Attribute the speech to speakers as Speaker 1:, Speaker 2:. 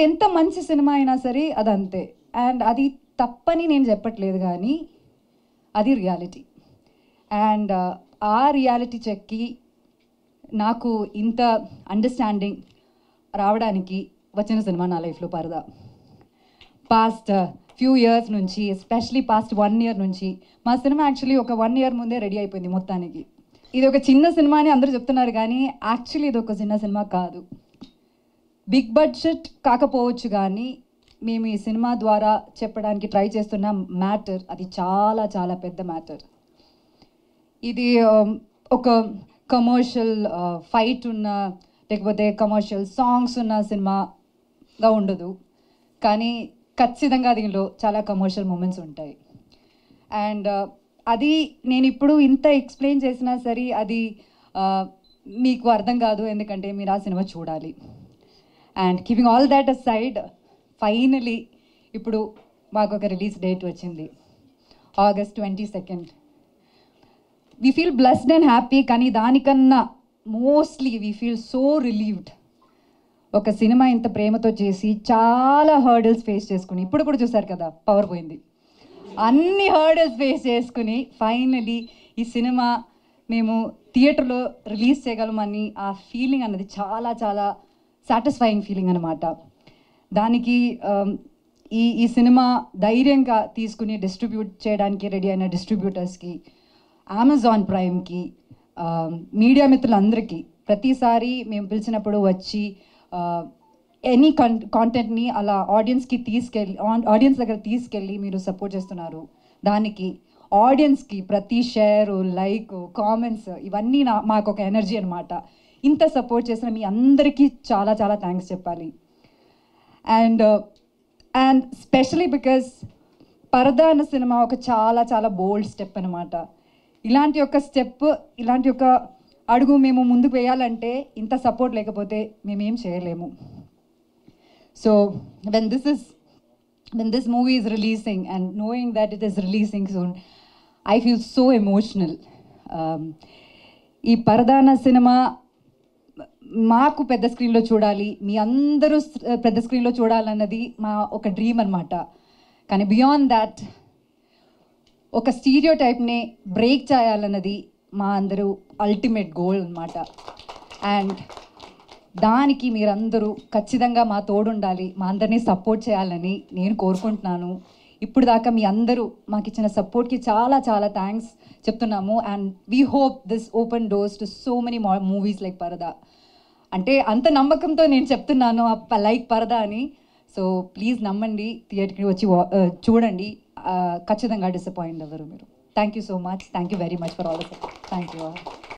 Speaker 1: ఎంత మంచి సినిమా అయినా సరే అది అంతే. అండ్ అది తప్పని నేను చెప్పట్లేదు, కానీ అది రియాలిటీ. అండ్ ఆ రియాలిటీ చెక్కి నాకు ఇంత అండర్స్టాండింగ్ రావడానికి వచ్చిన సినిమా నా లైఫ్లో పరదా. పాస్ట్ ఫ్యూ ఇయర్స్ నుంచి, ఎస్పెషలీ పాస్ట్ 1 year నుంచి, మా సినిమా యాక్చువల్లీ ఒక 1 year ముందే రెడీ అయిపోయింది మొత్తానికి. ఇది ఒక చిన్న సినిమా అని అందరూ చెప్తున్నారు, కానీ యాక్చువల్లీ ఇది ఒక చిన్న సినిమా కాదు. బిగ్ బడ్జెట్ కాకపోవచ్చు, కానీ మేము ఈ సినిమా ద్వారా చెప్పడానికి ట్రై చేస్తున్న మ్యాటర్ అది చాలా చాలా పెద్ద మ్యాటర్. ఇది ఒక కమర్షియల్ ఫైట్ ఉన్న, లేకపోతే కమర్షియల్ సాంగ్స్ ఉన్న సినిమాగా ఉండదు, కానీ ఖచ్చితంగా దీనిలో చాలా కమర్షియల్ మూమెంట్స్ ఉంటాయి. అండ్ అది నేను ఇప్పుడు ఇంత ఎక్స్ప్లెయిన్ చేసినా సరే అది మీకు అర్థం కాదు, ఎందుకంటే మీరు ఆ సినిమా చూడాలి. And keeping all that aside, finally ఇప్పుడు మాకు ఒక రిలీజ్ డేట్ వచ్చింది, August 22nd. We feel blessed and happy, కానీ దానికన్నా mostly we feel so relieved. ఒక సినిమా ఇంత ప్రేమతో చేసి చాలా హర్డల్స్ ఫేస్ చేసుకుని, ఇప్పుడు కూడా చూసారు కదా పవర్ పోయింది, అన్ని హర్డల్స్ ఫేస్ చేసుకుని ఫైనలీ ఈ సినిమా మేము థియేటర్లో రిలీజ్ చేయగలమని ఆ ఫీలింగ్ అన్నది చాలా చాలా సాటిస్ఫైయింగ్ ఫీలింగ్ అనమాట. దానికి ఈ సినిమా ధైర్యంగా తీసుకుని డిస్ట్రిబ్యూట్ చేయడానికి రెడీ అయిన డిస్ట్రిబ్యూటర్స్కి, అమెజాన్ ప్రైమ్కి, మీడియా మిత్రులందరికీ, ప్రతిసారి మేము పిలిచినప్పుడు వచ్చి ఎనీ కాంటెంట్ని అలా ఆడియన్స్ దగ్గర తీసుకెళ్ళి మీరు సపోర్ట్ చేస్తున్నారు. దానికి ఆడియన్స్కి ప్రతి షేరు, లైక్, కామెంట్స్ ఇవన్నీ మాకు ఒక ఎనర్జీ అనమాట. ఇంత సపోర్ట్ చేసిన మీ అందరికీ చాలా చాలా థ్యాంక్స్ చెప్పాలి. అండ్ స్పెషలీ బికాస్ పరదా అన్న సినిమా ఒక చాలా చాలా బోల్డ్ స్టెప్ అనమాట. ఇలాంటి ఒక స్టెప్, ఇలాంటి ఒక అడుగు మేము ముందుకు వేయాలంటే ఇంత సపోర్ట్ లేకపోతే మేమేం చేయలేము. So when this movie is releasing and knowing that it is releasing soon, I feel so emotional. ఈ పరదా అన్న సినిమా మాకు పెద్ద స్క్రీన్లో చూడాలి, మీ అందరూ పెద్ద స్క్రీన్లో చూడాలన్నది మా ఒక డ్రీమ్ అనమాట. కానీ బియాండ్ దాట్ ఒక స్టీరియో టైప్ని బ్రేక్ చేయాలన్నది మా అందరూ అల్టిమేట్ గోల్ అనమాట. అండ్ దానికి మీరందరూ ఖచ్చితంగా మా తోడుండాలి, మా అందరినీ సపోర్ట్ చేయాలని నేను కోరుకుంటున్నాను. ఇప్పుడు దాకా మీ అందరూ మాకు ఇచ్చిన సపోర్ట్కి చాలా చాలా థ్యాంక్స్ చెప్తున్నాము. And we hope this open doors to so many movies like పరదా. అంటే అంత నమ్మకంతో నేను చెప్తున్నాను లైక్ పరదా అని. సో ప్లీజ్ నమ్మండి, థియేటర్కి వచ్చి చూడండి, ఖచ్చితంగా డిసప్పాయింట్ అవ్వరు మీరు. Thank you so much, thank you very much for all the support. Thank you.